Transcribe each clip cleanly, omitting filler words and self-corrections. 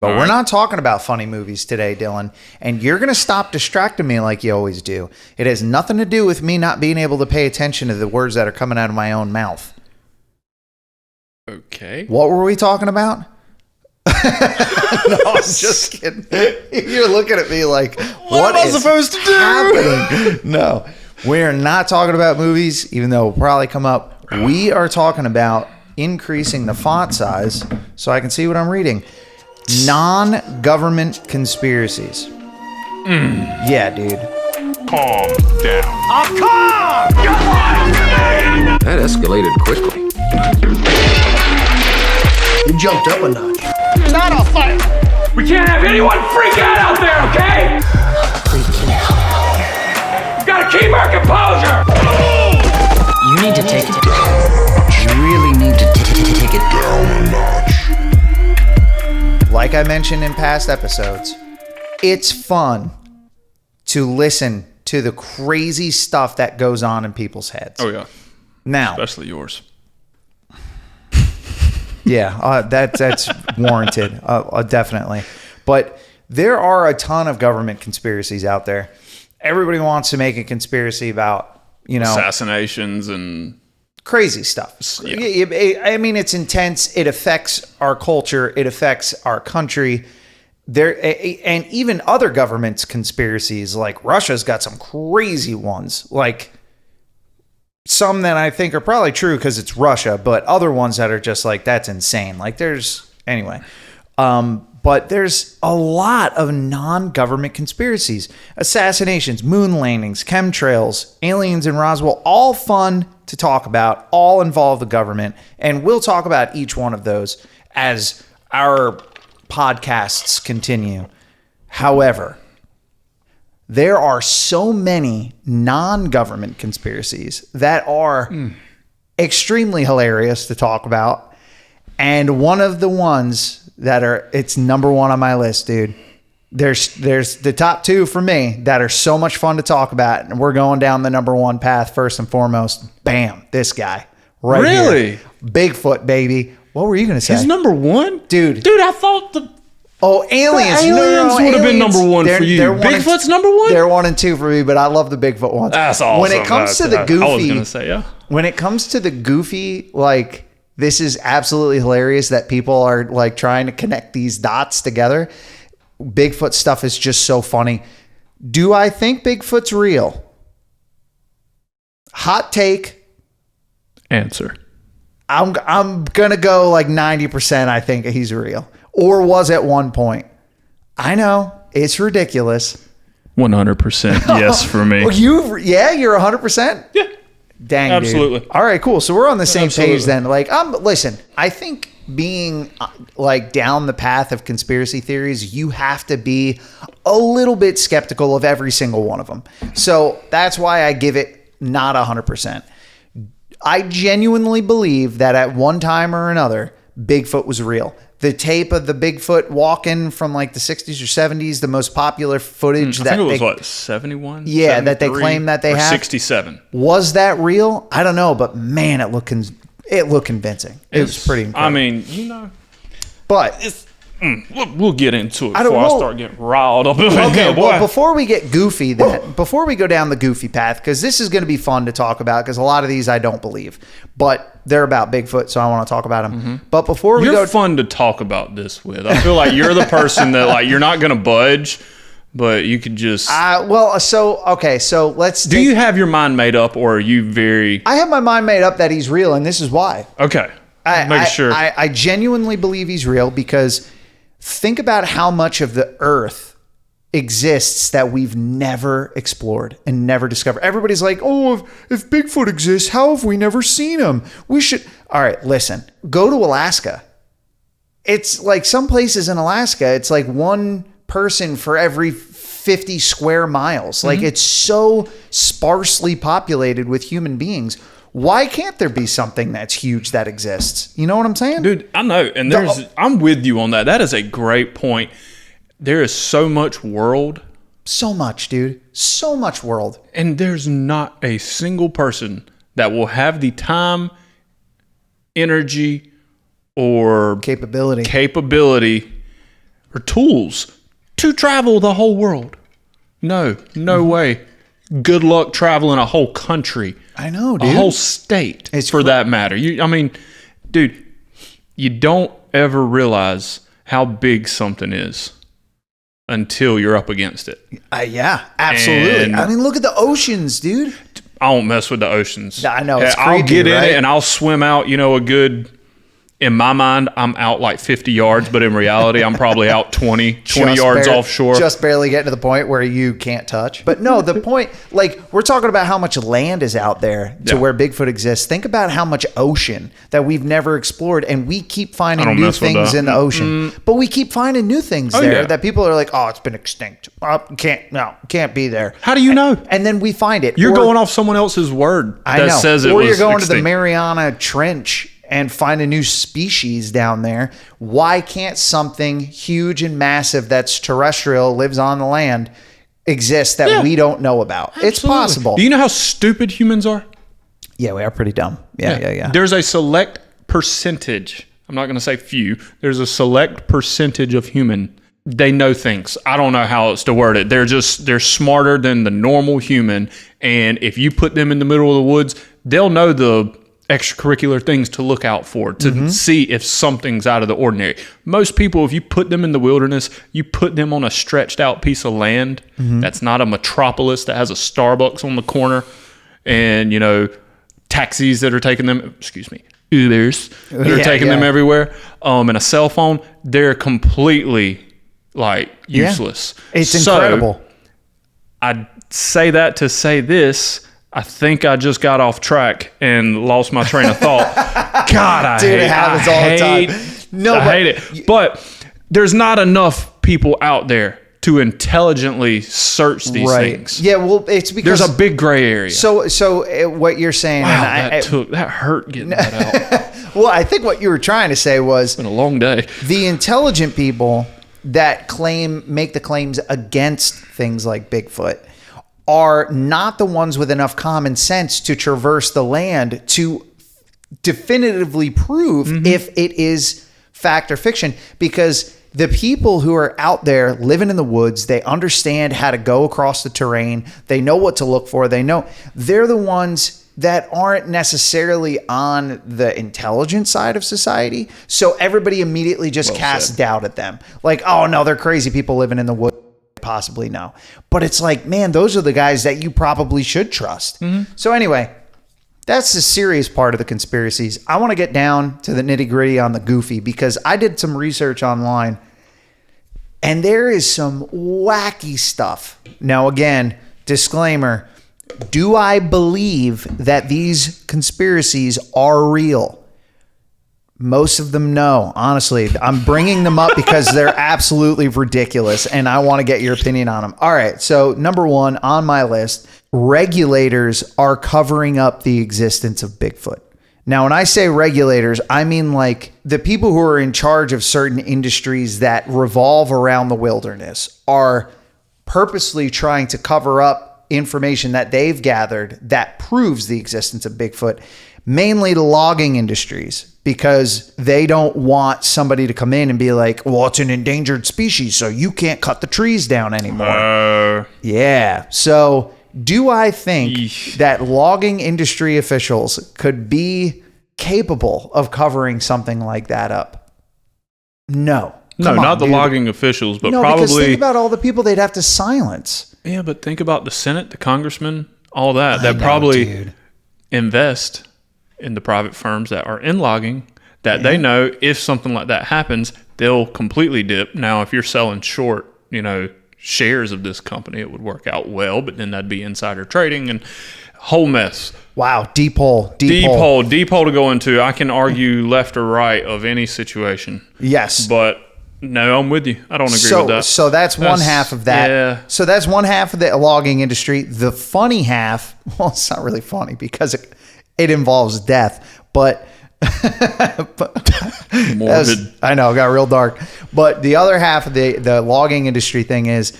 But we're not talking about funny movies today, Dylan. And you're going to stop distracting me like you always do. It has nothing to do with me not being able to pay attention to the words that are coming out of my own mouth. Okay. What were we talking about? No, I'm just kidding. You're looking at me like, what am I supposed to do? Happening? No, we're not talking about movies, even though it'll probably come up. We are talking about increasing the font size so I can see what I'm reading. Non-government conspiracies. Yeah, dude. Calm down. I'm calm! You're lying to me! That escalated quickly. You jumped up a notch. It's not a fight! We can't have anyone freak out there, okay? Freaking out. We gotta keep our composure! You need to take it down. You really need to take it down a notch. Like I mentioned in past episodes, it's fun to listen to the crazy stuff that goes on in people's heads. Oh, yeah. Now, especially yours. Yeah, that's warranted, definitely. But there are a ton of government conspiracies out there. Everybody wants to make a conspiracy about, assassinations and crazy stuff. Yeah. I mean, it's intense. It affects our culture. It affects our country. And even other governments' conspiracies, like Russia's got some crazy ones, like some that I think are probably true because it's Russia, but other ones that are just like, that's insane. Like but there's a lot of non-government conspiracies, assassinations, moon landings, chemtrails, aliens in Roswell, all fun to talk about, all involve the government. And we'll talk about each one of those as our podcasts continue. However, there are so many non-government conspiracies that are extremely hilarious to talk about. And one of the ones it's number one on my list, dude. There's the top two for me that are so much fun to talk about. And we're going down the number one path first and foremost. Bam, this guy right Really? here. Bigfoot, baby. What were you going to say? He's number one? Dude, I thought aliens. Aliens would have been number one for you. Bigfoot's number one? They're 1 and 2 for me, but I love the Bigfoot ones. That's awesome. When it comes to the goofy, I was going to say, yeah. When it comes to the goofy, like, this is absolutely hilarious that people are like trying to connect these dots together. Bigfoot stuff is just so funny. Do I think Bigfoot's real? Hot take. Answer. I'm going to go like 90% I think he's real. Or was at one point. I know. It's ridiculous. 100% yes for me. You're 100%? Yeah. Dang, absolutely. Dude. All right, cool. So we're on the same Absolutely. page then. Like, listen, I think being like down the path of conspiracy theories, you have to be a little bit skeptical of every single one of them. So that's why I give it not 100%. I genuinely believe that at one time or another, Bigfoot was real. The tape of the Bigfoot walking from like the 60s or 70s, the most popular footage I think it was 71? Yeah, that they claim that they have. 67. Was that real? I don't know, but man, it looked convincing. It was pretty incredible. I mean, but it's we'll get into it before I start getting riled up. Okay, well, before we get goofy, before we go down the goofy path, because this is going to be fun to talk about, because a lot of these I don't believe, but they're about Bigfoot, so I want to talk about them. Mm-hmm. But before we you're fun to talk about this with. I feel like you're the person that like you're not going to budge, but you could just. So let's. Do you have your mind made up, or are you very? I have my mind made up that he's real, and this is why. Okay, sure. I genuinely believe he's real because. Think about how much of the earth exists that we've never explored and never discovered. Everybody's like, oh, if Bigfoot exists, how have we never seen him? We should. All right, listen, go to Alaska. It's like some places in Alaska, it's like one person for every 50 square miles. Like it's so sparsely populated with human beings. Why can't there be something that's huge that exists? You know what I'm saying? Dude, I know. And I'm with you on that. That is a great point. There is so much world. So much, dude. So much world. And there's not a single person that will have the time, energy, or capability or tools to travel the whole world. No way. Good luck traveling a whole country. I know, dude. A whole state, for that matter. Dude, you don't ever realize how big something is until you're up against it. Yeah, absolutely. And I mean, look at the oceans, dude. I won't mess with the oceans. I know, it's I'll creepy, get in right? it and I'll swim out, a good, in my mind, I'm out like 50 yards, but in reality, I'm probably out 20 yards offshore. Just barely getting to the point where you can't touch. But no, the point, like, we're talking about how much land is out there to where Bigfoot exists. Think about how much ocean that we've never explored, and we keep finding new things in the ocean. But we keep finding new things there that people are like, oh, it's been extinct. Can't be there. How do you know? And then we find it. You're going off someone else's word that says it was Or you're going extinct. to the Mariana Trench and find a new species down there. Why can't something huge and massive that's terrestrial, lives on the land, exist that we don't know about? Absolutely. It's possible. Do you know how stupid humans are? Yeah, we are pretty dumb. Yeah. There's a select percentage. I'm not going to say few. There's a select percentage of human. They know things. I don't know how else to word it. They're smarter than the normal human. And if you put them in the middle of the woods, they'll know the extracurricular things to look out for, to see if something's out of the ordinary. Most people, if you put them in the wilderness, you put them on a stretched out piece of land that's not a metropolis that has a Starbucks on the corner and, taxis that are taking them, Ubers that are taking them everywhere, and a cell phone, they're completely useless. It's incredible. I say that to say this. I think I just got off track and lost my train of thought. God, I hate it. It happens all the time. No, I hate it. But there's not enough people out there to intelligently search these things. Yeah, well, it's because there's a big gray area. So what you're saying, wow, that hurt getting that out. Well, I think what you were trying to say was it's been a long day. The intelligent people that make the claims against things like Bigfoot are not the ones with enough common sense to traverse the land to definitively prove if it is fact or fiction, because the people who are out there living in the woods, they understand how to go across the terrain. They know what to look for. They're the ones that aren't necessarily on the intelligent side of society. So everybody immediately just casts doubt at them. Like, oh no, they're crazy people living in the woods. Possibly no. But it's like, man, those are the guys that you probably should trust. So anyway, that's the serious part of the conspiracies. I want to get down to the nitty gritty on the goofy, because I did some research online and there is some wacky stuff. Now, again, disclaimer, do I believe that these conspiracies are real? Most of them, no. Honestly, I'm bringing them up because they're absolutely ridiculous, and I want to get your opinion on them. All right, so number one on my list, regulators are covering up the existence of Bigfoot. Now, when I say regulators, I mean like the people who are in charge of certain industries that revolve around the wilderness are purposely trying to cover up information that they've gathered that proves the existence of Bigfoot, mainly the logging industries, because they don't want somebody to come in and be like, well, it's an endangered species, so you can't cut the trees down anymore. Yeah. So do I think that logging industry officials could be capable of covering something like that up? No. No, not the logging officials, but probably... because think about all the people they'd have to silence. Yeah, but think about the Senate, the congressmen, all that. That probably invest in the private firms that are in logging, that they know if something like that happens, they'll completely dip. Now, if you're selling short, shares of this company, it would work out well, but then that'd be insider trading and whole mess. Wow, deep hole to go into. I can argue left or right of any situation. Yes. But no, I'm with you. I don't agree with that. So that's one half of that. Yeah. So that's one half of the logging industry. The funny half, well, it's not really funny because it involves death, but morbid. I know, it got real dark. But the other half of the logging industry thing is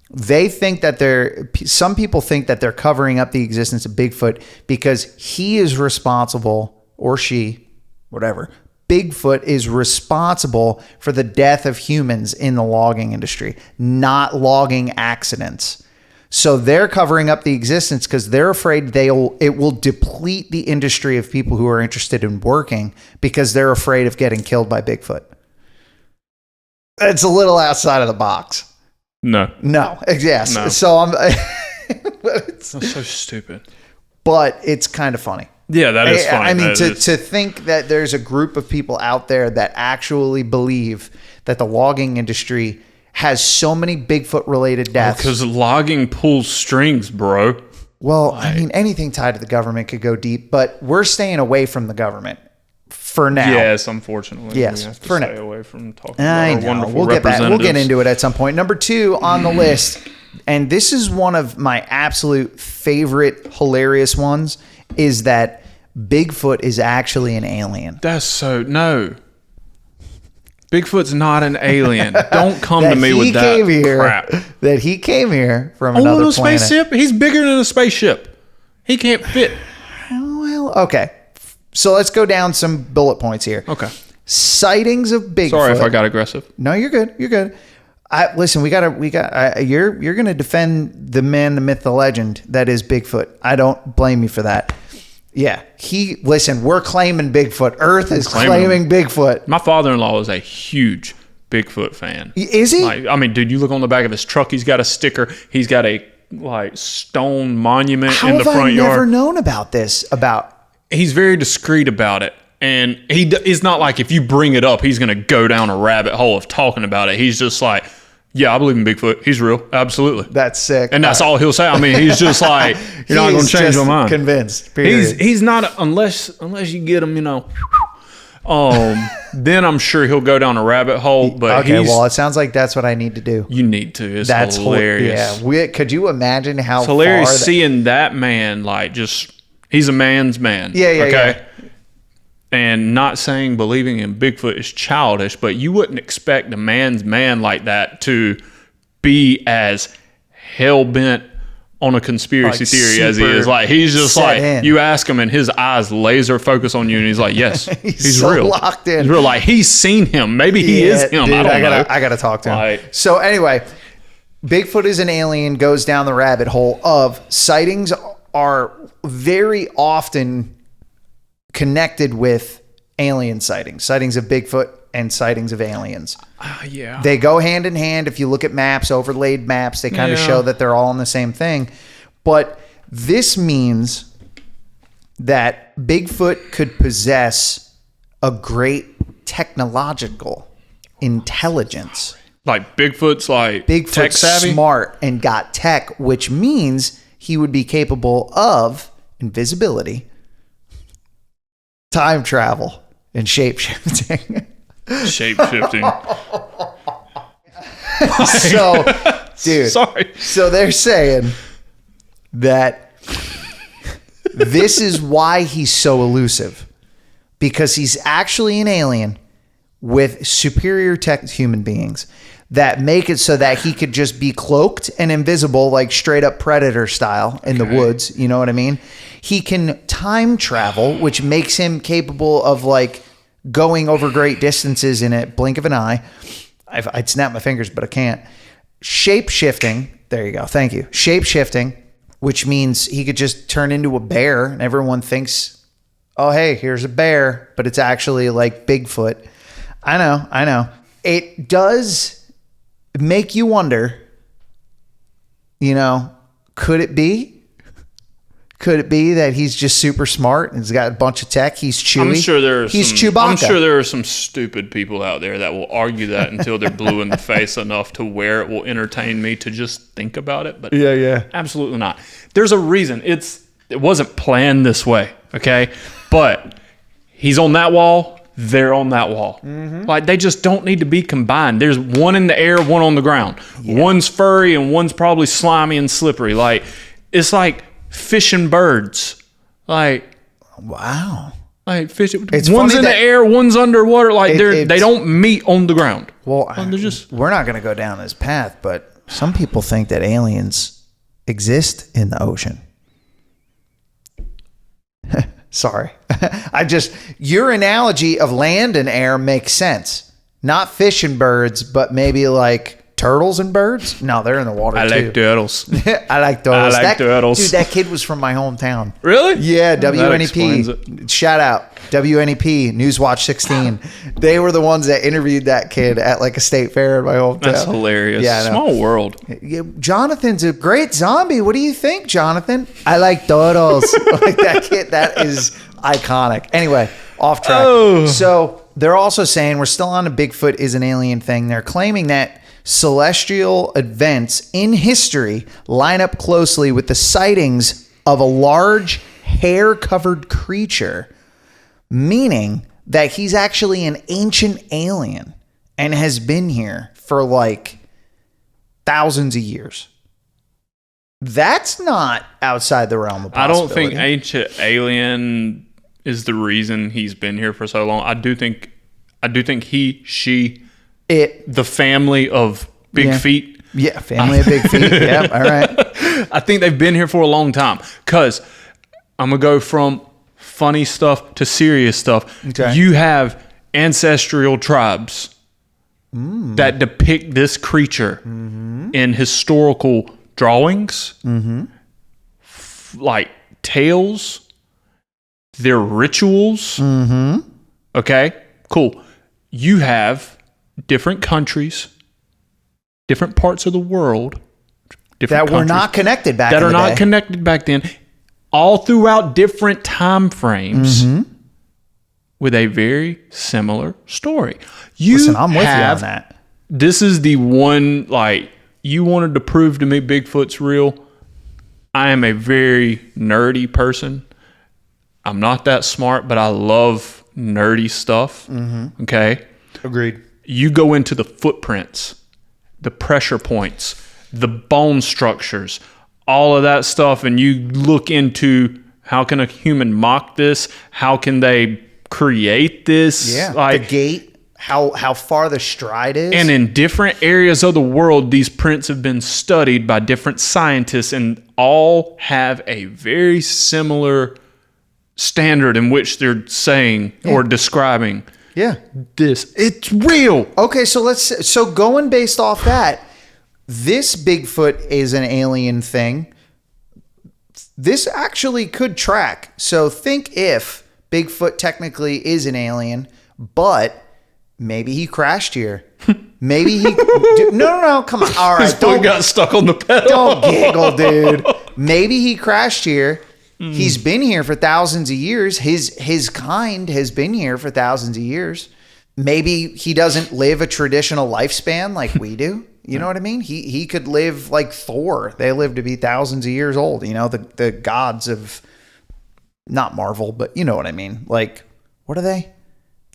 they think that some people think that they're covering up the existence of Bigfoot because he is responsible, or she, whatever, Bigfoot is responsible for the death of humans in the logging industry, not logging accidents. So they're covering up the existence because they're afraid it will deplete the industry of people who are interested in working because they're afraid of getting killed by Bigfoot. It's a little outside of the box. No. Yes. No. So I'm. That's so stupid. But it's kind of funny. Yeah, that is funny. I mean, to think that there's a group of people out there that actually believe that the logging industry has so many Bigfoot related deaths. Because logging pulls strings, bro. Well, I mean, anything tied to the government could go deep, but we're staying away from the government for now. Yes, unfortunately. Yes, we have to for stay now. away from talking I about our know. wonderful We'll get back. We'll representatives. get into it at some point. Number 2 on the list, and this is one of my absolute favorite hilarious ones, is that Bigfoot is actually an alien. That's so no. Bigfoot's not an alien. Don't come to me with that crap. That he came here from another planet. Spaceship? He's bigger than a spaceship. He can't fit. Well, okay. So let's go down some bullet points here. Okay. Sightings of Bigfoot. Sorry if I got aggressive. No, you're good. You're good. Listen, you're going to defend the man, the myth, the legend that is Bigfoot. I don't blame you for that. Yeah. We're claiming Bigfoot. Earth is claiming Bigfoot. My father-in-law is a huge Bigfoot fan. Is he? I mean, dude, you look on the back of his truck, he's got a sticker. He's got a stone monument in the front yard. How have I never known about this? He's very discreet about it. And it's not like if you bring it up, he's going to go down a rabbit hole of talking about it. He's just like, yeah, I believe in Bigfoot. He's real. Absolutely. That's sick. And that's all he'll say. I mean, he's just like, you're not going to change my mind. Convinced. Period. He's not, unless you get him, then I'm sure he'll go down a rabbit hole. But okay, well, it sounds like that's what I need to do. You need to. That's hilarious. Yeah. Could you imagine how it's hilarious seeing that man, he's a man's man. Yeah. Okay. Yeah. And not saying believing in Bigfoot is childish, but you wouldn't expect a man's man like that to be as hell-bent on a conspiracy theory as he is. He's just you ask him and his eyes laser focus on you and he's like, yes, he's so real. Locked in. He's real. He's seen him. Maybe he is him. Dude, I don't know. I got to talk to him. So anyway, Bigfoot is an alien, goes down the rabbit hole of sightings are very often connected with alien sightings of Bigfoot and sightings of aliens. Yeah. They go hand in hand. If you look at maps, overlaid maps, they kind of show that they're all in the same thing. But this means that Bigfoot could possess a great technological intelligence. Bigfoot's tech savvy? Smart and got tech, which means he would be capable of invisibility, time travel, and shape-shifting. So, dude. Sorry. So they're saying that this is why he's so elusive. Because he's actually an alien with superior tech to human beings that make it so that he could just be cloaked and invisible, like straight up Predator style in the woods. You know what I mean? He can time travel, which makes him capable of going over great distances in a blink of an eye. I'd snap my fingers, but I can't. Shape shifting. There you go. Thank you. Shape shifting, which means he could just turn into a bear and everyone thinks, oh, hey, here's a bear, but it's actually like Bigfoot. I know. It does make you wonder, could it be? Could it be that he's just super smart and he's got a bunch of tech? He's Chewie. He's Chewbacca. I'm sure there are some stupid people out there that will argue that until they're blue in the face enough to where it will entertain me to just think about it. But absolutely not. There's a reason. It wasn't planned this way, okay? But he's on that wall. They're on that wall. Mm-hmm. They just don't need to be combined. There's one in the air, one on the ground. Yeah. One's furry and one's probably slimy and slippery. It's like fish and birds. Wow. Fish. One's in the air, one's underwater. They don't meet on the ground. Well, we're not going to go down this path, but some people think that aliens exist in the ocean. Sorry. Your analogy of land and air makes sense. Not fish and birds, but maybe like turtles and birds. No, they're in the water too. I like turtles. I like turtles. I like turtles. Dude, that kid was from my hometown. Really? Yeah, That explains WNEP. Shout out. WNEP, Newswatch 16. They were the ones that interviewed that kid at like a state fair in my hometown. That's hilarious. Yeah, I know. Small world. Yeah, Jonathan's a great zombie. What do you think, Jonathan? I like turtles. Like that kid, that is iconic. Anyway, off track. Oh. So they're also saying we're still on a Bigfoot is an alien thing. They're claiming that celestial events in history line up closely with the sightings of a large hair-covered creature, meaning that he's actually an ancient alien and has been here for like thousands of years. That's not outside the realm of I possibility. don't think ancient alien is the reason he's been here for so long. I do think he, she, the family of big feet. Yeah, family of big feet. Yeah, all right. I think they've been here for a long time. Because I'm going to go from funny stuff to serious stuff. Okay. You have ancestral tribes that depict this creature in historical drawings, like tales, their rituals. Okay, cool. You have different countries, different parts of the world, different That were countries not connected back that in are the not day. connected back then, all throughout different time frames with a very similar story. Listen, I'm with you on that. This is the one, like, you wanted to prove to me Bigfoot's real. I am a very nerdy person. I'm not that smart, but I love nerdy stuff. Okay? Agreed. You go into the footprints, the pressure points, the bone structures, all of that stuff, and you look into how can a human mock this? How can they create this? Yeah, Like, the gait, how far the stride is. and in different areas of the world, these prints have been studied by different scientists and all have a very similar standard in which they're saying or describing yeah. this. It's real. Okay, so going based off that, this Bigfoot is an alien thing. This actually could track. So think if Bigfoot technically is an alien, but maybe he crashed here. Maybe he... No, come on. All right, Foot got stuck on the pedal. don't giggle, dude. Maybe he crashed here. He's been here for thousands of years. His kind has been here for thousands of years. Maybe he doesn't live a traditional lifespan like we do. You know what I mean? He could live like Thor. They live to be thousands of years old. You know, the gods of, not Marvel, but you know what I mean. Like, what are they?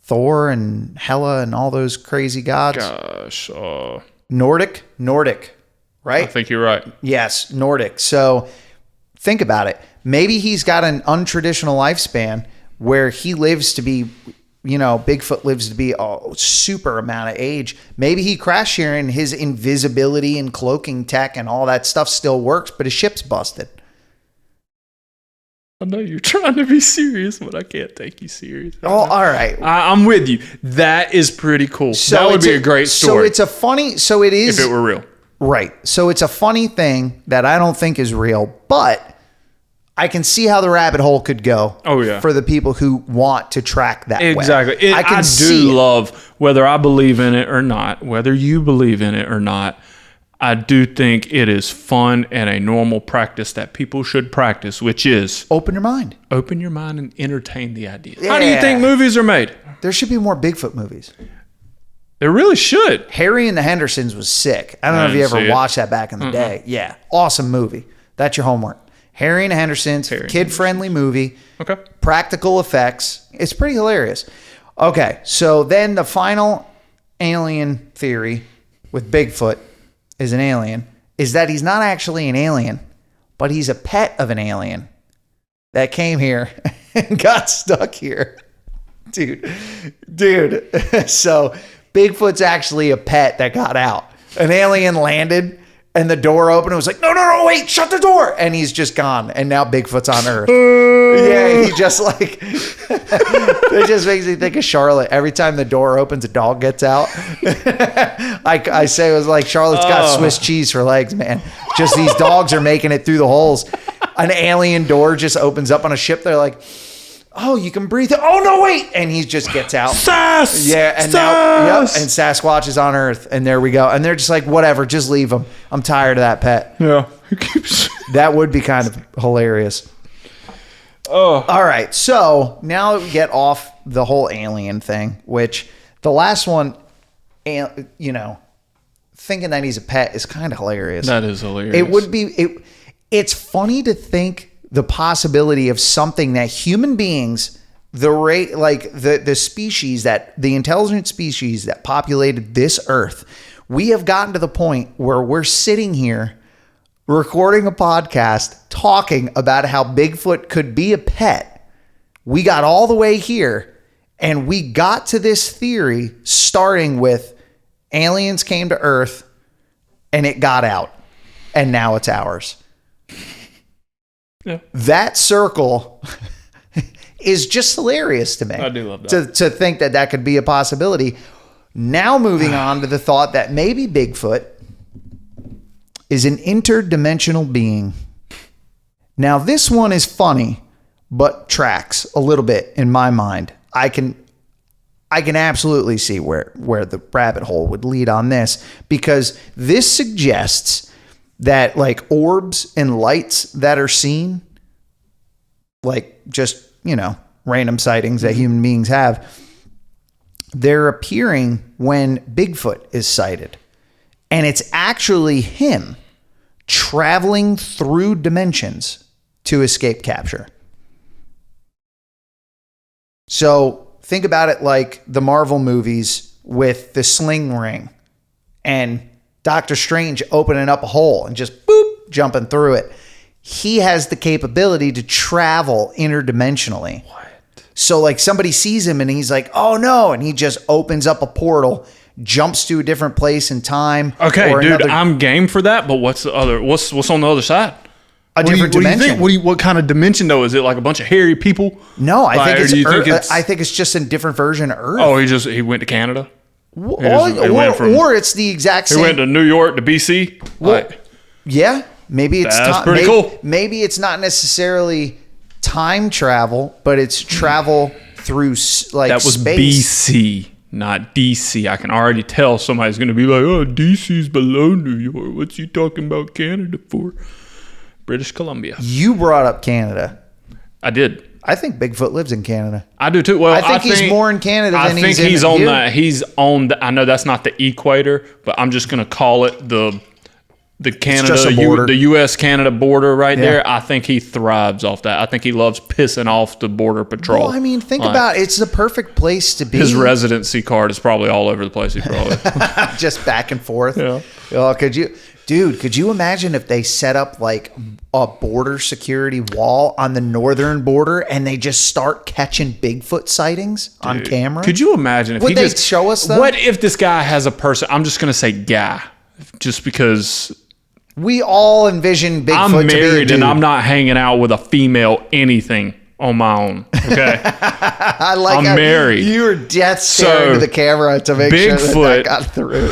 Thor and Hela and all those crazy gods. Gosh, Nordic, right? I think you're right. Yes, Nordic. So think about it. Maybe he's got an untraditional lifespan where he lives to be, you know, Bigfoot lives to be a super amount of age. Maybe he crashed here and his invisibility and cloaking tech and all that stuff still works, but his ship's busted. I know you're trying to be serious, but I can't take you serious. Oh, all right. I'm with you. That is pretty cool. So that would it's be a great story. So it's a funny, so it is. if it were real. Right. So it's a funny thing that I don't think is real, but I can see how the rabbit hole could go. Oh, yeah. For the people who want to track that way. Exactly. I can see do it. love, whether I believe in it or not, whether you believe in it or not, I do think it is fun and a normal practice that people should practice, which is Open your mind. open your mind and entertain the idea. How do you Yeah. think movies are made? There should be more Bigfoot movies. There really should. Harry and the Hendersons was sick. I don't know if you didn't see ever it. watched that back in the day. Yeah. Awesome movie. That's your homework. Harry and the Hendersons, Harry and kid-friendly movie. Okay. Practical effects. It's pretty hilarious. Okay, so then the final alien theory with Bigfoot is an alien is that he's not actually an alien, but he's a pet of an alien that came here and got stuck here. Dude. So Bigfoot's actually a pet that got out. An alien landed And the door opened. It was like, no, wait, shut the door. And he's just gone. And now Bigfoot's on Earth. Yeah, he just like, it just makes me think of Charlotte. Every time the door opens, a dog gets out. I say it was like, Charlotte's got Swiss cheese for legs, man. Just these dogs are making it through the holes. An alien door just opens up on a ship. They're like, oh, you can breathe. Oh, no, wait. And he just gets out. Sass! Yeah, and now, and Sasquatch is on Earth. And there we go. And they're just like, whatever, just leave him. I'm tired of that pet. Yeah. That would be kind of hilarious. Oh. All right. So now that we get off the whole alien thing, which the last one, you know, thinking that he's a pet is kind of hilarious. That is hilarious. It would be, it's funny to think the possibility of something that human beings, the species that, the intelligent species that populated this earth, we have gotten to the point where we're sitting here recording a podcast talking about how Bigfoot could be a pet. We got all the way here and we got to this theory starting with aliens came to Earth and it got out and now it's ours. Yeah. That circle is just hilarious to me. I do love that. To think that that could be a possibility. Now moving on to the thought that maybe Bigfoot is an interdimensional being. Now this one is funny, but tracks a little bit in my mind. I can absolutely see where the rabbit hole would lead on this, because this suggests that like orbs and lights that are seen, like just, you know, random sightings that human beings have, they're appearing when Bigfoot is sighted. And it's actually him traveling through dimensions to escape capture. So think about it like the Marvel movies with the sling ring and Doctor Strange opening up a hole and just boop, jumping through it. He has the capability to travel interdimensionally. What? So like somebody sees him and he's like, oh no. And he just opens up a portal, jumps to a different place in time. Okay, dude, I'm game for that. But what's on the other side? A different dimension. What kind of dimension though? Is it like a bunch of hairy people? No, I think it's Earth. I think it's just a different version of Earth. Oh, he went to Canada? Or it's the exact same. He went to New York to BC? Well, yeah, maybe it's pretty cool. Maybe it's not necessarily time travel, but it's travel through like that was space. BC, not DC. I can already tell somebody's going to be like, oh, DC's below New York. What's he talking about Canada for? British Columbia. You brought up Canada. I did. I think Bigfoot lives in Canada. I do too. Well, I think he's more in Canada than he's in here. He's on the, I know that's not the equator, but I'm just going to call it the Canada, the U.S. Canada border right there. I think he thrives off that. I think he loves pissing off the border patrol. Well, I mean, think about it. It's the perfect place to be. His residency card is probably all over the place. He probably just back and forth. Yeah. Oh, could you imagine if they set up like a border security wall on the northern border and they just start catching Bigfoot sightings on camera? Could you imagine if would they show us that? What if this guy has a person? I'm just going to say guy, just because we all envision Bigfoot. I'm married and I'm not hanging out with a female anything on my own. Okay, I'm married. You were death staring to the camera to make sure that got through.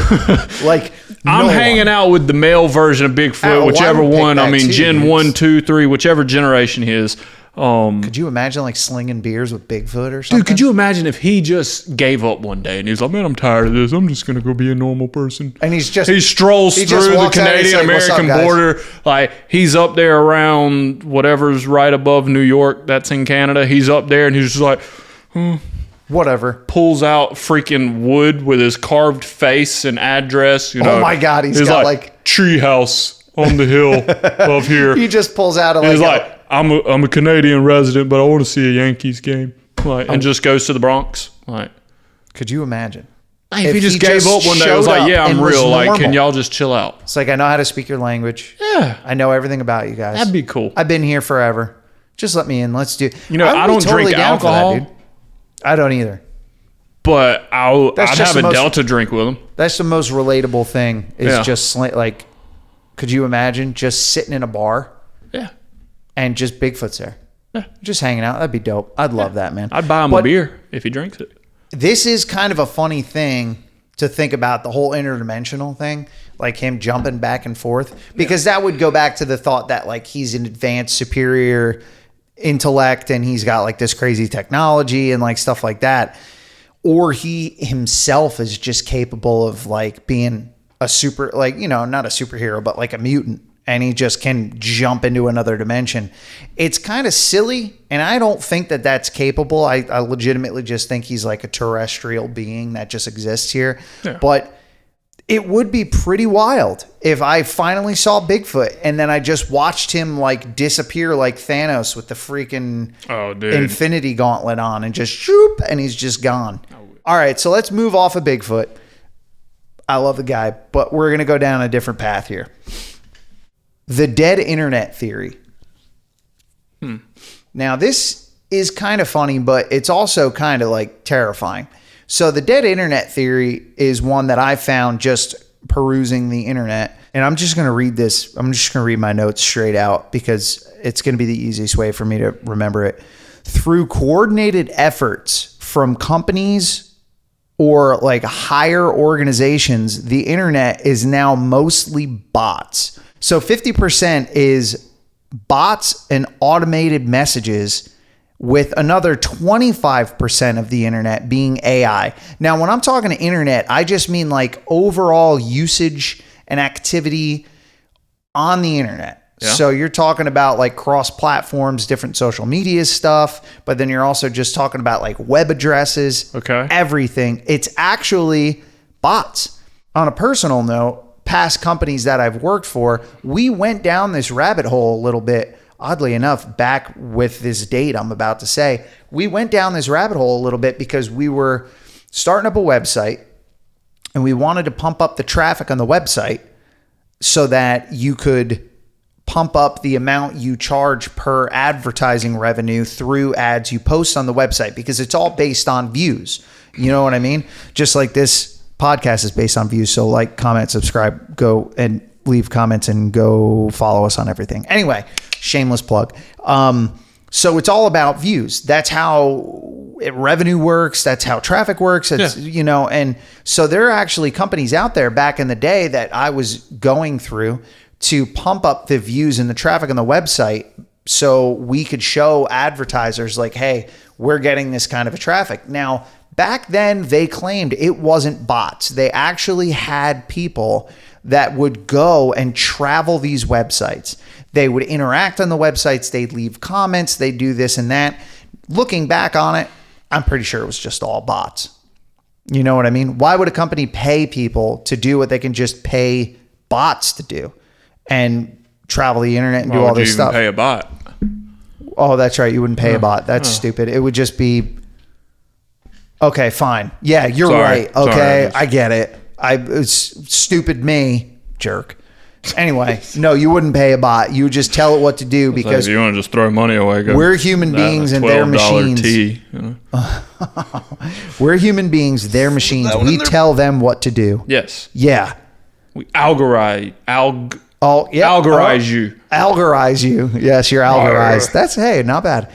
Like. I'm hanging out with the male version of Bigfoot, whichever one. I mean, Gen 1, 2, 3, whichever generation he is. Could you imagine like slinging beers with Bigfoot or something? Dude, could you imagine if he just gave up one day and he's like, man, I'm tired of this. I'm just going to go be a normal person. And he strolls through the Canadian-American border. Like, he's up there around whatever's right above New York that's in Canada. He's up there and he's just like, whatever. Pulls out freaking wood with his carved face and address. You know, oh my God, he's got like treehouse on the hill above here. He just pulls out a he's like, I'm a Canadian resident, but I want to see a Yankees game. And just goes to the Bronx. Like, could you imagine? If he just gave up one day, I was like, yeah, I'm real. Like, can y'all just chill out? It's like, I know how to speak your language. Yeah. I know everything about you guys. That'd be cool. I've been here forever. Just let me in. Let's do. You know, I don't drink alcohol. That, dude. I don't either. But I'd have a Delta drink with him. That's the most relatable thing. Is just like, Could you imagine just sitting in a bar Yeah. and just Bigfoot's there? Yeah. Just hanging out. That'd be dope. I'd love that, man. I'd buy him a beer if he drinks it. This is kind of a funny thing to think about, the whole interdimensional thing, like him jumping back and forth, because that would go back to the thought that like he's an advanced, superior intellect and he's got like this crazy technology and like stuff like that. Or he himself is just capable of like being a super, like, you know, not a superhero, but like a mutant. And he just can jump into another dimension. It's kind of silly, and I don't think that that's capable. I legitimately just think he's like a terrestrial being that just exists here. Yeah. But it would be pretty wild if I finally saw Bigfoot and then I just watched him like disappear like Thanos with the freaking Infinity Gauntlet on and just shoop, and he's just gone. All right, so let's move off of Bigfoot. I love the guy, but we're going to go down a different path here. The dead internet theory. Now, this is kind of funny, but it's also kind of like terrifying. So the dead internet theory is one that I found just perusing the internet. And I'm just going to read this. I'm just going to read my notes straight out because it's going to be the easiest way for me to remember it. Through coordinated efforts from companies or like higher organizations, the internet is now mostly bots. So 50% is bots and automated messages, with another 25% of the internet being AI. Now, when I'm talking to internet, I just mean like overall usage and activity on the internet. Yeah. So you're talking about like cross platforms, different social media stuff, but then you're also just talking about like web addresses, everything. It's actually bots. On a personal note, past companies that I've worked for, we went down this rabbit hole a little bit. Oddly enough, back with this date I'm about to say, we went down this rabbit hole a little bit because we were starting up a website and we wanted to pump up the traffic on the website so that you could pump up the amount you charge per advertising revenue through ads you post on the website, because it's all based on views. You know what I mean? Just like this podcast is based on views. So like, comment, subscribe, go and leave comments and go follow us on everything. Anyway, shameless plug. So it's all about views. That's how revenue works. That's how traffic works. It's, you know, and so there are actually companies out there back in the day that I was going through to pump up the views and the traffic on the website so we could show advertisers like, hey, we're getting this kind of a traffic. Now, back then, they claimed it wasn't bots. They actually had people that would go and travel these websites. They would interact on the websites. They'd leave comments. They'd do this and that. Looking back on it, I'm pretty sure it was just all bots. You know what I mean? Why would a company pay people to do what they can just pay bots to do and travel the internet and do all this stuff? Why would you even pay a bot? Oh, that's right. You wouldn't pay a bot. That's stupid. It would just be... Okay, fine. Yeah, you're right. Okay, I get it. It's stupid me, jerk. Anyway, no, you wouldn't pay a bot. You would just tell it what to do because you want to just throw money away. We're human beings and they're machines. Tea, you know? We're human beings, they're machines. We tell them what to do. Yes. Yeah. We algorize you. Algorize you. Yes, you're algorized. That's, hey, not bad.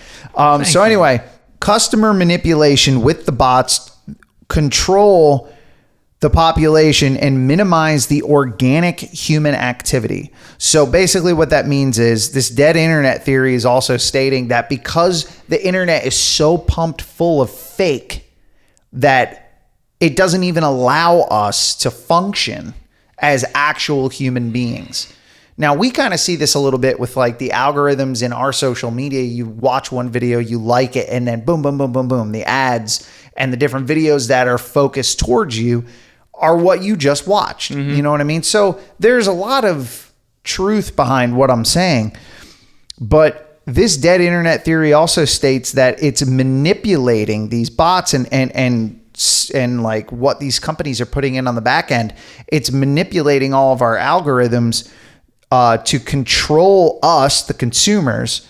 So anyway, customer manipulation with the bots control the population and minimize the organic human activity. So basically what that means is this dead internet theory is also stating that because the internet is so pumped full of fake that it doesn't even allow us to function as actual human beings. Now, we kind of see this a little bit with like the algorithms in our social media. You watch one video, you like it, and then boom, boom, boom, boom, boom. The ads and the different videos that are focused towards you are what you just watched. Mm-hmm. You know what I mean? So there's a lot of truth behind what I'm saying. But this dead internet theory also states that it's manipulating these bots and like what these companies are putting in on the back end. It's manipulating all of our algorithms to control us, the consumers,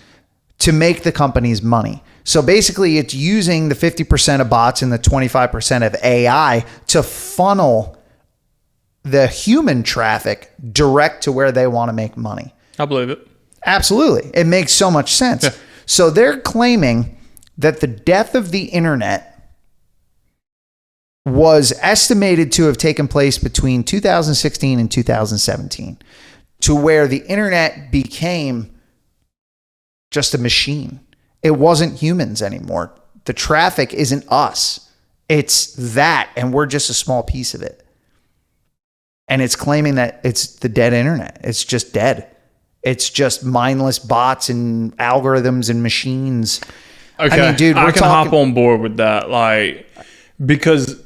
to make the companies money. So basically, it's using the 50% of bots and the 25% of AI to funnel the human traffic direct to where they want to make money. I believe it. Absolutely. It makes so much sense. Yeah. So they're claiming that the death of the internet was estimated to have taken place between 2016 and 2017, to where the internet became just a machine. It wasn't humans anymore. The traffic isn't us. It's that, and we're just a small piece of it. And it's claiming that it's the dead internet. It's just dead. It's just mindless bots and algorithms and machines. Okay, I mean, dude, I can hop on board with that, like, because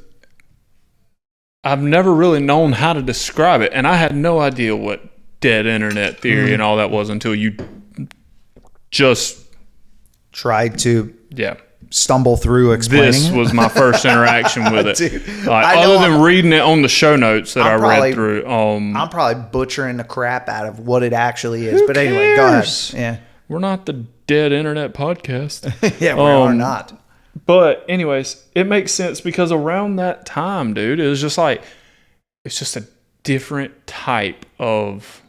I've never really known how to describe it, and I had no idea what dead internet theory and all that was until you just tried to yeah. stumble through explaining This it. was my first interaction with it. Dude, like, I know other than reading it on the show notes that I probably- read through. I'm probably butchering the crap out of what it actually is. But anyway, go ahead. cares? Yeah. We're not the dead internet podcast. Yeah, we are not. But anyways, it makes sense because around that time, dude, it was just like, it's just a different type of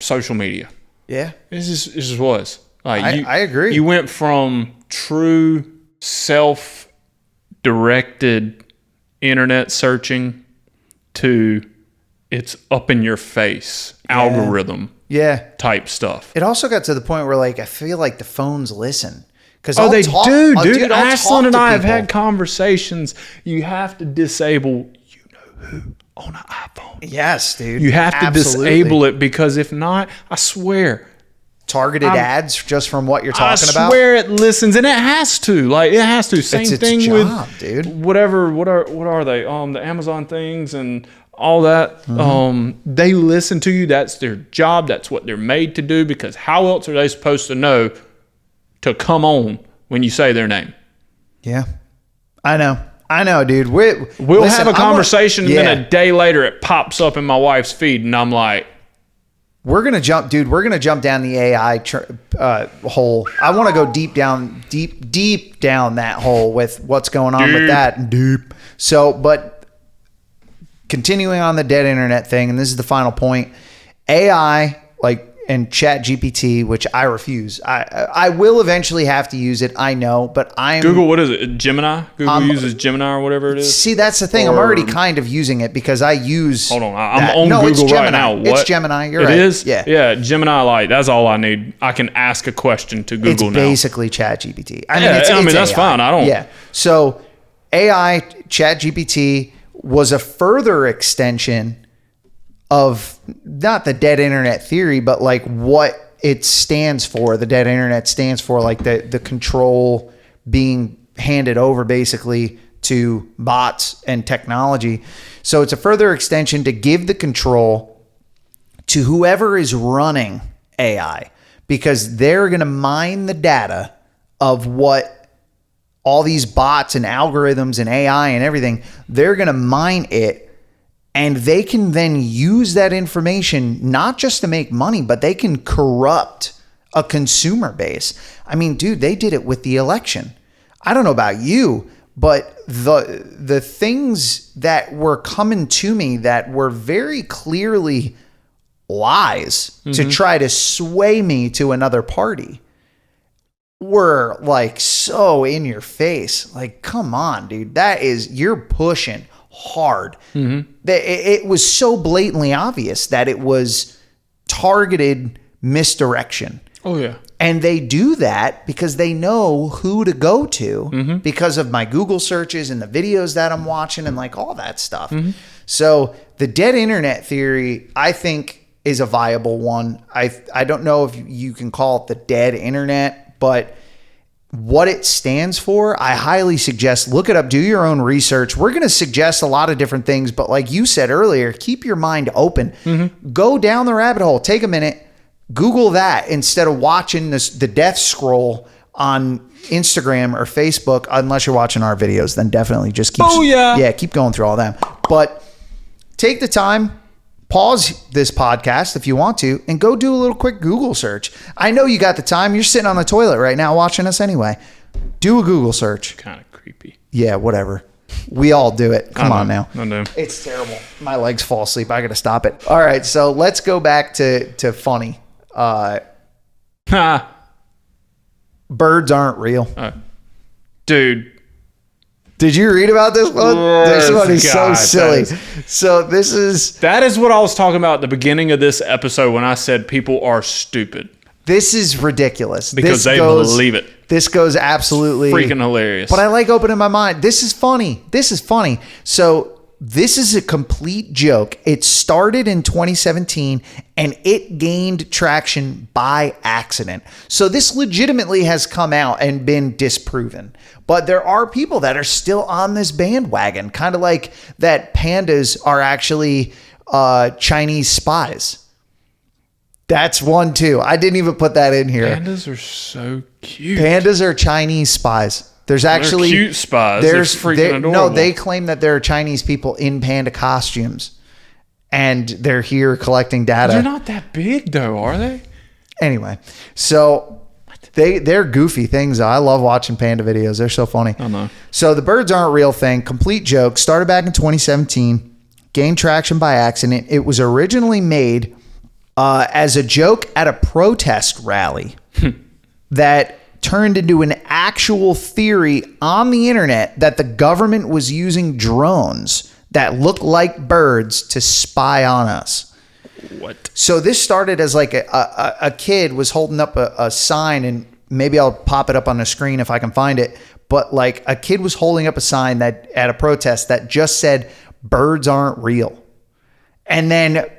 social media. Yeah. It just was. Like I agree. You went from true self-directed internet searching to it's up in your face algorithm Yeah. type stuff. It also got to the point where, like, I feel like the phones listen. Oh, they do, dude. I'll Ashlyn talk and to I have people. had conversations. You have to disable, you know who, on an iPhone. Yes, dude. You have to Absolutely. disable it because if not, I swear, Targeted ads just from what you're I talking about. swear it listens, and it has to. Like it has to. Same It's its thing job, with dude. whatever. What are they? The Amazon things and all that. They listen to you. That's their job. That's what they're made to do. Because how else are they supposed to know to come on when you say their name? Yeah. I know, dude. We'll listen, have a conversation, and yeah. then a day later it pops up in my wife's feed, and I'm like, We're gonna jump down the AI hole. I want to go deep down that hole with what's going on with that. Deep. So, but continuing on the dead internet thing, and this is the final point: AI, and Chat GPT, which I refuse. I will eventually have to use it. I know, but Google, what is it? Gemini? Google uses Gemini or whatever it is. See, that's the thing. I'm Or- already kind of using it because I use. Hold on, I'm that. on No, it's Google right Gemini. now. What? It's Gemini. You're right. It is? Yeah. Yeah, Gemini Lite. That's all I need. I can ask a question to Google It's now. basically Chat GPT. I mean, Yeah, it's that's AI. fine. I don't. Yeah. So AI Chat GPT was a further extension of not the dead internet theory, but like what it stands for. The dead internet stands for like the control being handed over basically to bots and technology. So it's a further extension to give the control to whoever is running AI, because they're going to mine the data of what all these bots and algorithms and AI and everything, they're going to mine it, and they can then use that information not just to make money, but they can corrupt a consumer base. I mean, dude, they did it with the election. I don't know about you, but the things that were coming to me that were very clearly lies to try to sway me to another party were like so in your face. Like, come on, dude, you're pushing hard. It was so blatantly obvious that it was targeted misdirection. Oh, yeah. And they do that because they know who to go to because of my Google searches and the videos that I'm watching and like all that stuff. So the dead internet theory, I think, is a viable one. I don't know if you can call it the dead internet, but what it stands for, I highly suggest look it up, do your own research. We're going to suggest a lot of different things, but like you said earlier, keep your mind open. Go down the rabbit hole. Take a minute. Google that instead of watching the death scroll on Instagram or Facebook. Unless you're watching our videos, then definitely just keep going through all that. But take the time, pause this podcast if you want to, and go do a little quick Google search. I know you got the time. You're sitting on the toilet right now watching us anyway. Do a Google search. Kind of creepy. Yeah, whatever. We all do it. Come on now. I know. It's terrible. My legs fall asleep. I got to stop it. All right, so let's go back to funny. Ha. Birds aren't real. Dude. Did you read about this one? This one is so God, silly. So this is That is what I was talking about at the beginning of this episode when I said people are stupid. This is ridiculous. Because they believe it. This goes absolutely Freaking hilarious. But I like opening my mind. This is funny. So this is a complete joke. It started in 2017 and it gained traction by accident. So this legitimately has come out and been disproven. But there are people that are still on this bandwagon, kind of like that pandas are actually Chinese spies. That's one too. I didn't even put that in here. Pandas are so cute. Pandas are Chinese spies. There's actually They're cute spies. They're freaking adorable. No, they claim that there are Chinese people in panda costumes, and they're here collecting data. They're not that big though, are they? Anyway, so they're goofy things. I love watching panda videos. They're so funny. I know. So the birds aren't real thing. Complete joke. Started back in 2017. Gained traction by accident. It was originally made as a joke at a protest rally that turned into an actual theory on the internet that the government was using drones that look like birds to spy on us. What? So this started as like a kid was holding up a sign, and maybe I'll pop it up on the screen if I can find it. But like a kid was holding up a sign that at a protest that just said birds aren't real. And then,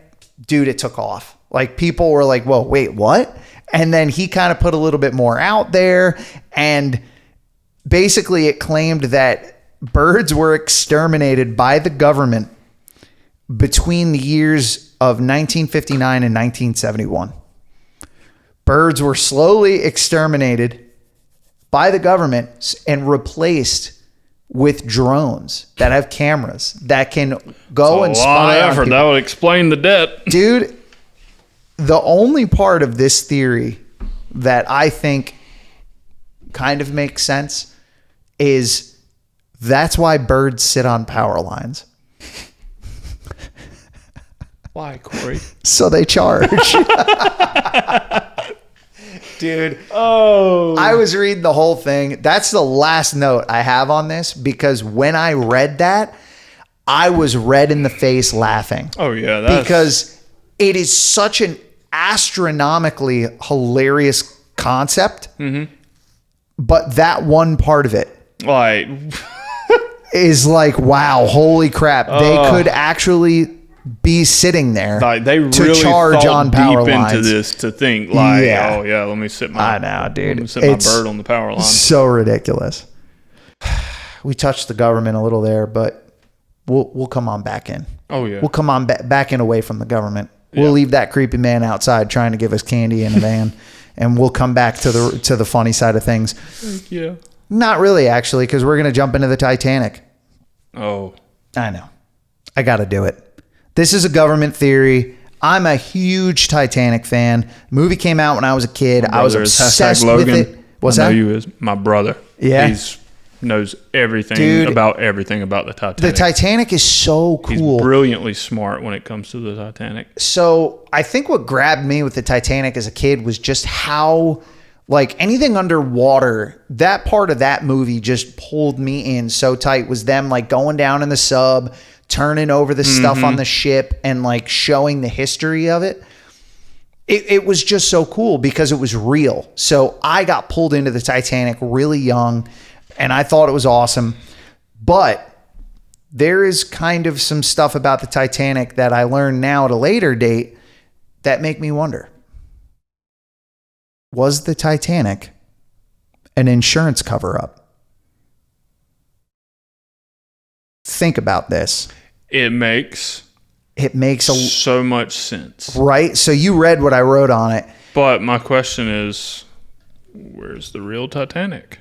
dude, it took off. Like people were like, whoa, wait, what? And then he kind of put a little bit more out there. And basically it claimed that birds were exterminated by the government between the years of 1959 and 1971. Birds were slowly exterminated by the government and replaced with drones that have cameras that can go and spy on a lot of effort. people. That would explain the debt. Dude, the only part of this theory that I think kind of makes sense is that's why birds sit on power lines. Why, Corey? So they charge. Dude. Oh. I was reading the whole thing. That's the last note I have on this, because when I read that, I was red in the face laughing. Oh, yeah. Because it is such an astronomically hilarious concept. Mm-hmm. But that one part of it Like, is like, wow, holy crap. They could actually be sitting there they to really charge thought on power deep lines. into this to think like, Yeah. oh yeah, let me sit my I know, dude. Let me sit my bird on the power line. So ridiculous. We touched the government a little there, but we'll come on back in. Oh yeah. We'll come on back in away from the government. We'll leave that creepy man outside trying to give us candy in a van, and we'll come back to the funny side of things. Yeah. Not really, actually, because we're gonna jump into the Titanic. Oh. I know. I got to do it. This is a government theory. I'm a huge Titanic fan. The movie came out when I was a kid. I was obsessed with it. What's that? I know you is my brother. Yeah. He's knows everything Dude, about everything about the Titanic. The Titanic is so cool. He's brilliantly smart when it comes to the Titanic. So I think what grabbed me with the Titanic as a kid was just how, like, anything underwater, that part of that movie just pulled me in so tight. Was them like going down in the sub, turning over the stuff on the ship, and like showing the history of it. It was just so cool because it was real. So I got pulled into the Titanic really young, and I thought it was awesome. But there is kind of some stuff about the Titanic that I learned now at a later date that make me wonder. Was the Titanic an insurance cover-up? Think about this. It makes so much sense. Right? So you read what I wrote on it. But my question is, where's the real Titanic?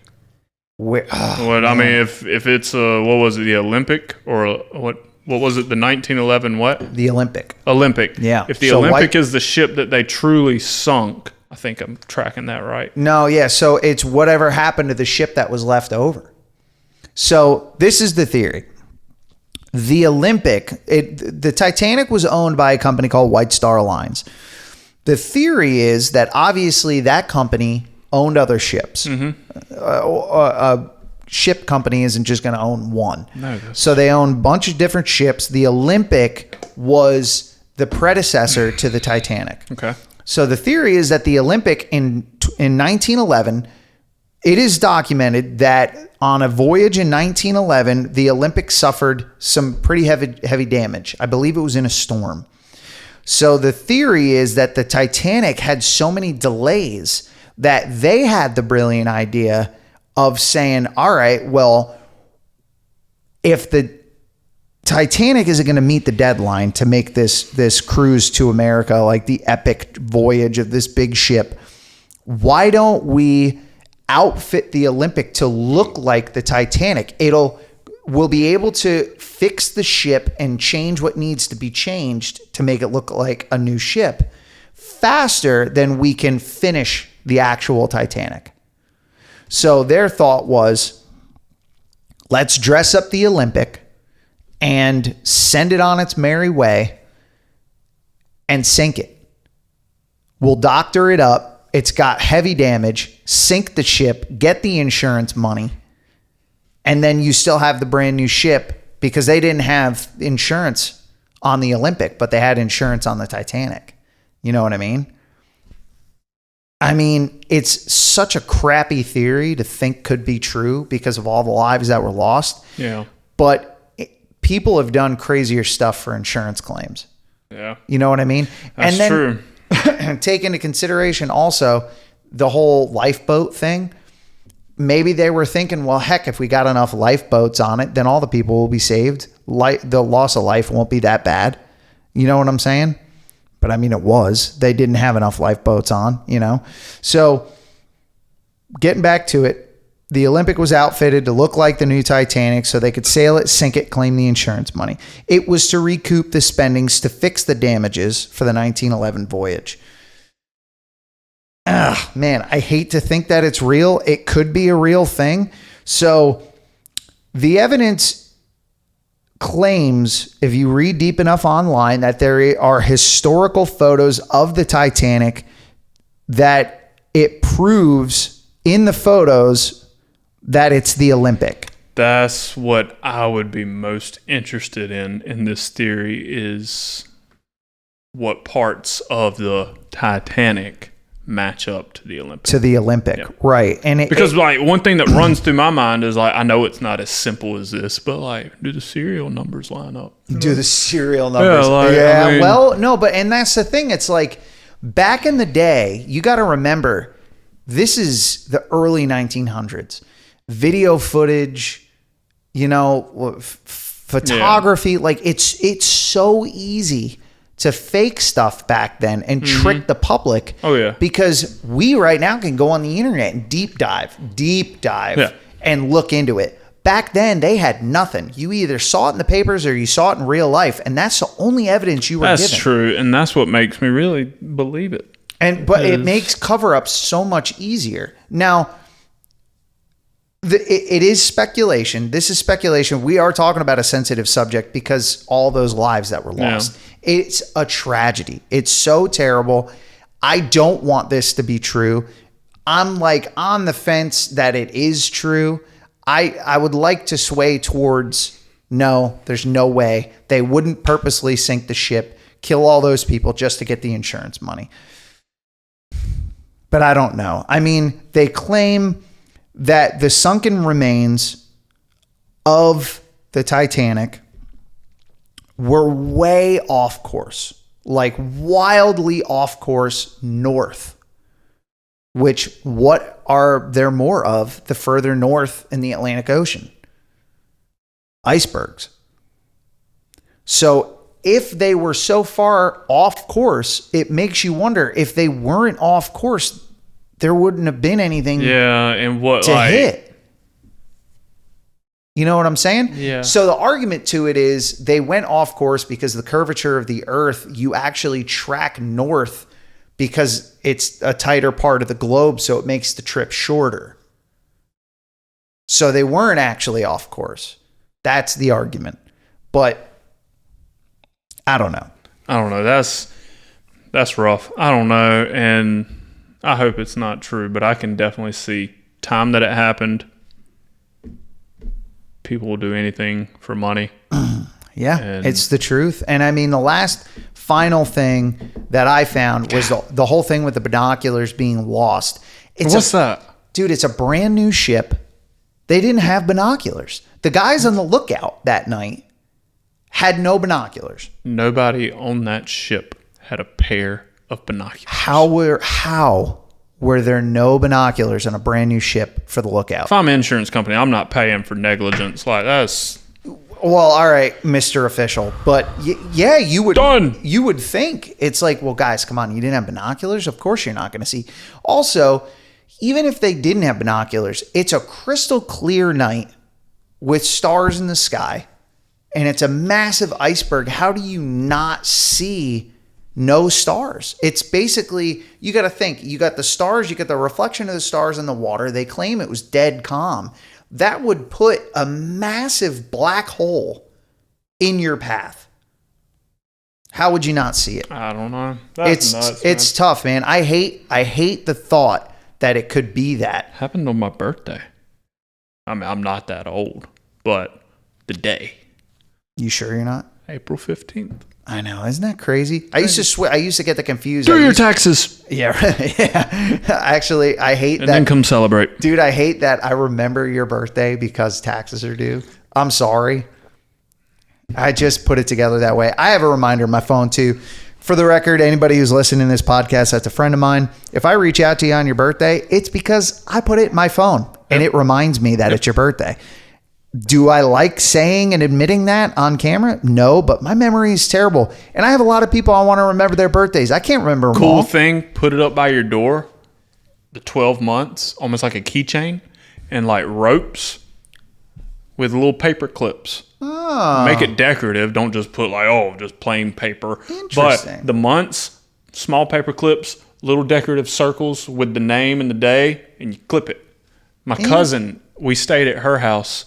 I mean, if it's what was it, the Olympic, or what was it, the 1911 what? The Olympic. Yeah. If the Olympic is the ship that they truly sunk, I think I'm tracking that right. No, yeah. So it's whatever happened to the ship that was left over. So this is the theory. The the Titanic was owned by a company called White Star Lines. The theory is that obviously that company owned other ships. A ship company isn't just going to own one. No, so they own a bunch of different ships. The Olympic was the predecessor to the Titanic. Okay. So the theory is that the Olympic in 1911, it is documented that on a voyage in 1911, the Olympic suffered some pretty heavy damage. I believe it was in a storm. So the theory is that the Titanic had so many delays that they had the brilliant idea of saying, all right, well, if the Titanic isn't going to meet the deadline to make this cruise to America, like the epic voyage of this big ship, why don't we outfit the Olympic to look like the Titanic? We'll be able to fix the ship and change what needs to be changed to make it look like a new ship faster than we can finish the actual Titanic. So their thought was, let's dress up the Olympic and send it on its merry way and sink it. We'll doctor it up. It's got heavy damage, sink the ship, get the insurance money, and then you still have the brand new ship, because they didn't have insurance on the Olympic, but they had insurance on the Titanic. You know what I mean? I mean, it's such a crappy theory to think could be true because of all the lives that were lost. Yeah. But people have done crazier stuff for insurance claims. Yeah. You know what I mean? That's true. Take into consideration also the whole lifeboat thing. Maybe they were thinking, well, heck, if we got enough lifeboats on it, then all the people will be saved. The loss of life won't be that bad. You know what I'm saying? But I mean, it was. They didn't have enough lifeboats on, you know? So getting back to it, the Olympic was outfitted to look like the new Titanic so they could sail it, sink it, claim the insurance money. It was to recoup the spendings to fix the damages for the 1911 voyage. Man, I hate to think that it's real. It could be a real thing. So the evidence claims, if you read deep enough online, that there are historical photos of the Titanic that it proves in the photos that it's the Olympic. That's what I would be most interested in this theory, is what parts of the Titanic match up to the Olympic. Yep. Right. And because like one thing that runs through my mind is like, I know it's not as simple as this, but like, do the serial numbers line up? Do the serial numbers? Well, no, and that's the thing. It's like back in the day, you got to remember, this is the early 1900s. Video footage, you know, photography, like it's so easy to fake stuff back then and trick the public. Oh yeah. Because we right now can go on the internet and deep dive and look into it. Back then they had nothing. You either saw it in the papers or you saw it in real life, and that's the only evidence you were given. That's true, and that's what makes me really believe it. But it makes cover-ups so much easier. Now, it is speculation. This is speculation. We are talking about a sensitive subject because all those lives that were lost. Yeah. It's a tragedy. It's so terrible. I don't want this to be true. I'm like on the fence that it is true. I would like to sway towards no, there's no way. They wouldn't purposely sink the ship, kill all those people just to get the insurance money. But I don't know. I mean, they claim that the sunken remains of the Titanic were way off course, like wildly off course north, which what are there more of the further north in the Atlantic Ocean? Icebergs. So if they were so far off course, it makes you wonder, if they weren't off course, there wouldn't have been anything to hit. You know what I'm saying? Yeah. So the argument to it is they went off course because the curvature of the Earth, you actually track north because it's a tighter part of the globe, so it makes the trip shorter. So they weren't actually off course. That's the argument. But I don't know. That's rough. I don't know, and I hope it's not true, but I can definitely see time that it happened. People will do anything for money. Yeah, it's the truth. And I mean, the last final thing that I found was the whole thing with the binoculars being lost. What's that? Dude, it's a brand new ship. They didn't have binoculars. The guys on the lookout that night had no binoculars. Nobody on that ship had a pair of binoculars. How were there no binoculars on a brand new ship for the lookout? If I'm an insurance company, I'm not paying for negligence. Like, that's... Well, all right, Mr. Official. But yeah, you would Done. You would think. It's like, well, guys, come on. You didn't have binoculars? Of course you're not going to see. Also, even if they didn't have binoculars, it's a crystal clear night with stars in the sky, and it's a massive iceberg. How do you not see no stars? It's basically, you got to think, you got the stars, you got the reflection of the stars in the water. They claim it was dead calm. That would put a massive black hole in your path. How would you not see it? I don't know. That's nuts, man. It's tough, man. I hate the thought that it could be that. Happened on my birthday. I mean, I'm not that old, but the day. You sure you're not? April 15th. I know. Isn't that crazy? I used to get the confused. Do your taxes. Yeah, right. Yeah. Actually, I hate that. And then come celebrate. Dude, I hate that I remember your birthday because taxes are due. I'm sorry. I just put it together that way. I have a reminder on my phone too. For the record, anybody who's listening to this podcast that's a friend of mine, if I reach out to you on your birthday, it's because I put it in my phone and it reminds me that it's your birthday. Do I like saying and admitting that on camera? No, but my memory is terrible. And I have a lot of people I want to remember their birthdays. I can't remember them all. Cool thing, put it up by your door, the 12 months, almost like a keychain, and like ropes with little paper clips. Oh. Make it decorative. Don't just put like, just plain paper. Interesting. But the months, small paper clips, little decorative circles with the name and the day, and you clip it. My cousin, we stayed at her house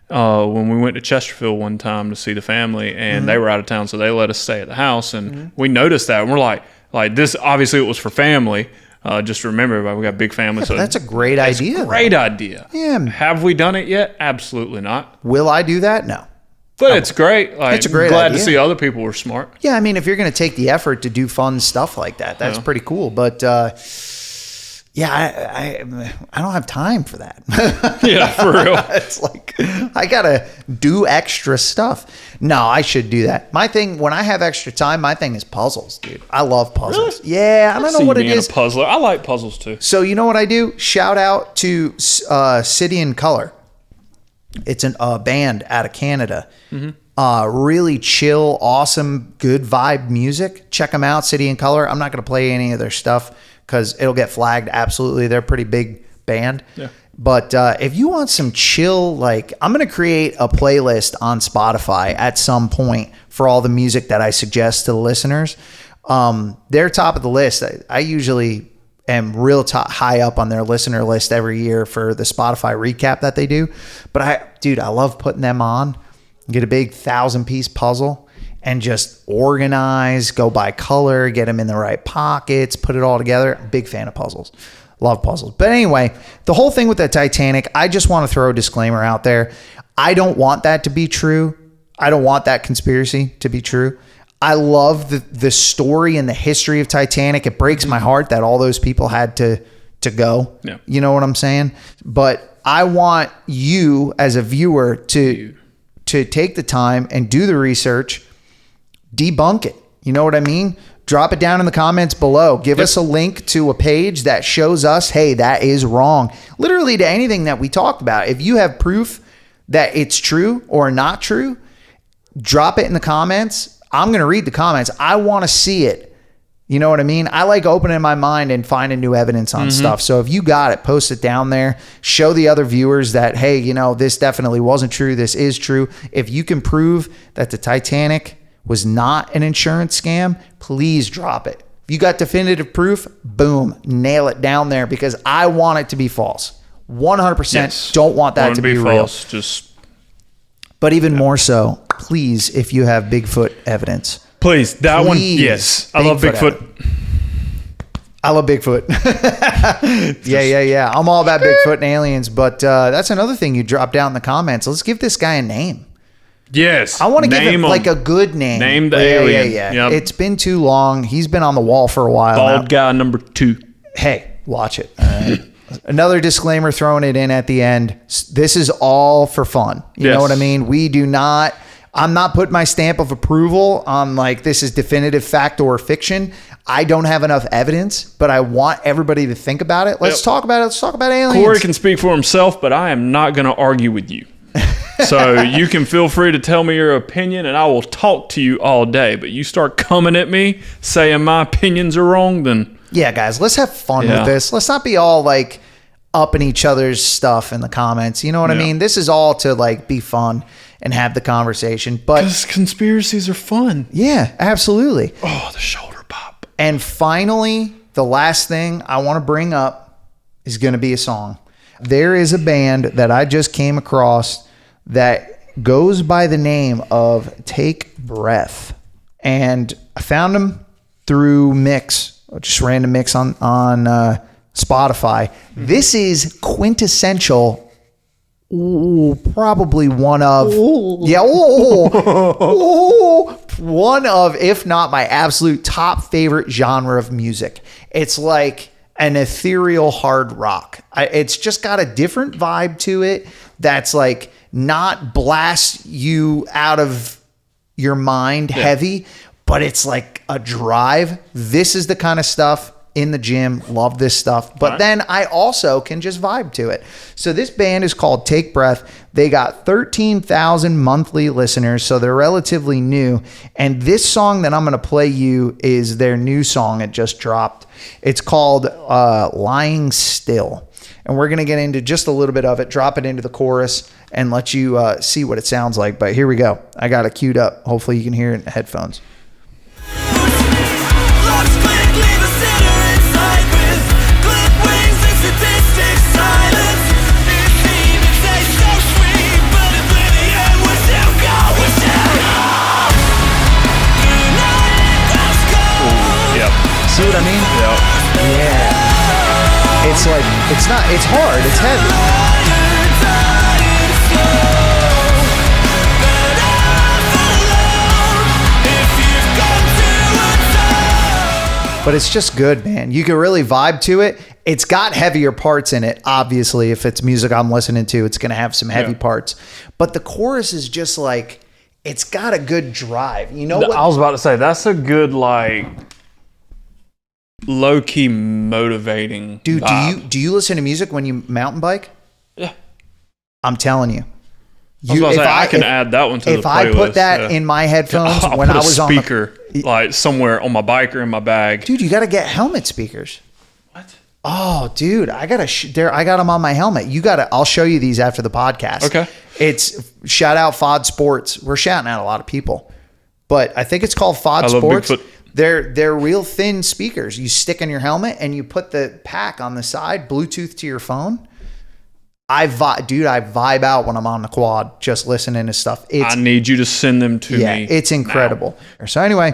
when we went to Chesterfield one time to see the family, and they were out of town, so they let us stay at the house, and we noticed that, and we're like this, obviously it was for family, just remember, everybody, we got a big family. So that's a great idea. Great idea. Yeah. Have we done it yet? Absolutely not. Will I do that? No. But it's great. Like, It's a great glad idea. to see other people were smart. Yeah, I mean, if you're going to take the effort to do fun stuff like that, that's pretty cool. But yeah, I don't have time for that. Yeah, for real. It's like I gotta do extra stuff. No, I should do that. My thing, when I have extra time, my thing is puzzles, dude. I love puzzles. Really? Yeah, I don't know what it is. A puzzler. I like puzzles too. So you know what I do? Shout out to City and Color. It's a band out of Canada. Really chill, awesome, good vibe music. Check them out, City and Color. I'm not going to play any of their stuff because it'll get flagged. Absolutely. They're a pretty big band. Yeah. But if you want some chill, like, I'm going to create a playlist on Spotify at some point for all the music that I suggest to the listeners. They're top of the list. I usually am real high up on their listener list every year for the Spotify recap that they do. But I love putting them on. Get a big 1,000-piece puzzle and just organize, go by color, get them in the right pockets, put it all together. Big fan of puzzles. Love puzzles. But anyway, the whole thing with the Titanic, I just want to throw a disclaimer out there. I don't want that to be true. I don't want that conspiracy to be true. I love the story and the history of Titanic. It breaks my heart that all those people had to go. Yeah. You know what I'm saying? But I want you as a viewer to take the time and do the research, debunk it. You know what I mean? Drop it down in the comments below. Give us a link to a page that shows us, hey, that is wrong. Literally to anything that we talked about. If you have proof that it's true or not true, drop it in the comments. I'm going to read the comments. I want to see it. You know what I mean? I like opening my mind and finding new evidence on stuff. So if you got it, post it down there. Show the other viewers that, hey, you know, this definitely wasn't true. This is true. If you can prove that the Titanic was not an insurance scam, please drop it. If you got definitive proof, boom, nail it down there because I want it to be false. 100% don't want that to be real. False. Just But even more so, please, if you have Bigfoot evidence. Please, that one. Please, Yes. I love Bigfoot. I love Bigfoot. Yeah. I'm all about Bigfoot and aliens, but that's another thing you dropped down in the comments. Let's give this guy a name. Yes. I want to give him like a good name. Name the alien. Yeah. Yep. It's been too long. He's been on the wall for a while now. Bald guy number 2. Hey, watch it. All right. Another disclaimer, throwing it in at the end. This is all for fun. You know what I mean? I'm not putting my stamp of approval on like this is definitive fact or fiction. I don't have enough evidence, but I want everybody to think about it. Let's talk about it. Let's talk about aliens. Corey can speak for himself, but I am not going to argue with you. So you can feel free to tell me your opinion and I will talk to you all day. But you start coming at me saying my opinions are wrong, then... Yeah, guys, let's have fun with this. Let's not be all like up in each other's stuff in the comments. You know what I mean? This is all to like be fun and have the conversation. But because conspiracies are fun. Yeah, absolutely. Oh, the shoulder pop. And finally, the last thing I want to bring up is going to be a song. There is a band that I just came across that goes by the name of Take Breath. And I found them through Mix, just random Mix on Spotify. This is quintessential, probably one of, one of, if not my absolute top favorite genre of music. It's like an ethereal hard rock. It's just got a different vibe to it that's like not blast you out of your mind heavy, but it's like a drive. This is the kind of stuff in the gym. Love this stuff. But then I also can just vibe to it. So this band is called Take Breath. They got 13,000 monthly listeners, so they're relatively new. And this song that I'm going to play you is their new song. It just dropped. It's called Lying Still. And we're going to get into just a little bit of it, drop it into the chorus, and let you see what it sounds like. But here we go. I got it queued up. Hopefully you can hear it in the headphones. See what I mean? Yeah. It's like, it's hard, it's heavy. But it's just good, man. You can really vibe to it. It's got heavier parts in it. Obviously, if it's music I'm listening to, it's going to have some heavy parts. But the chorus is just like, it's got a good drive. You know what? I was about to say, that's a good, like, low-key motivating Dude, vibe. do you listen to music when you mountain bike? Yeah. I'm telling you. I can add that one to the playlist. If I put that in my headphones when I was on speaker, like somewhere on my bike or in my bag. Dude, you got to get helmet speakers. What? Oh, dude, I got them on my helmet. I'll show you these after the podcast. Okay. It's shout out FOD Sports. We're shouting out a lot of people, but I think it's called FOD Sports. Bigfoot. They're real thin speakers. You stick in your helmet and you put the pack on the side, Bluetooth to your phone. I vibe out when I'm on the quad just listening to stuff. I need you to send them to me. Yeah, it's incredible. Now. So anyway,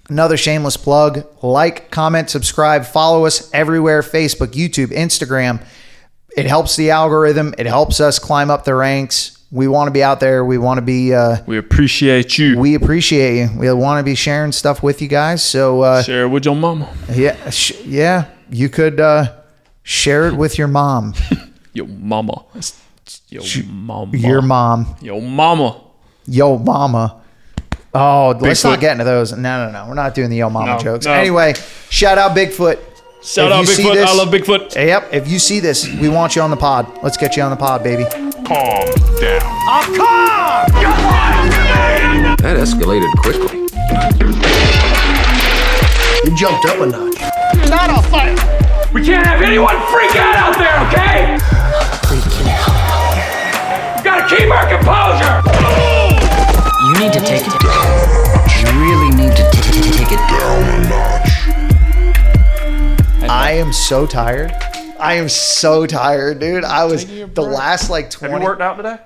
another shameless plug. Like, comment, subscribe, follow us everywhere. Facebook, YouTube, Instagram. It helps the algorithm. It helps us climb up the ranks. We want to be out there. We want to be... we appreciate you. We appreciate you. We want to be sharing stuff with you guys. So share it with your mama. Yeah. You could share it with your mom. Your mama. Your mama. Your mom. Your mama. Yo mama. Oh, let's Bigfoot. not get into those. No. We're not doing the yo mama jokes. No. Anyway, shout out Bigfoot. Shout out Bigfoot. I love Bigfoot. Yep. If you see this, we want you on the pod. Let's get you on the pod, baby. Calm down. I'm calm! You're lying to me! That escalated quickly. You jumped up a notch. Not a fight! We can't have anyone freak out there, okay? Freaking hell. We gotta keep our composure! You need to take it down. You really need to take it down a notch. I am so tired. Dude. I was the last like 20. Have you worked out today?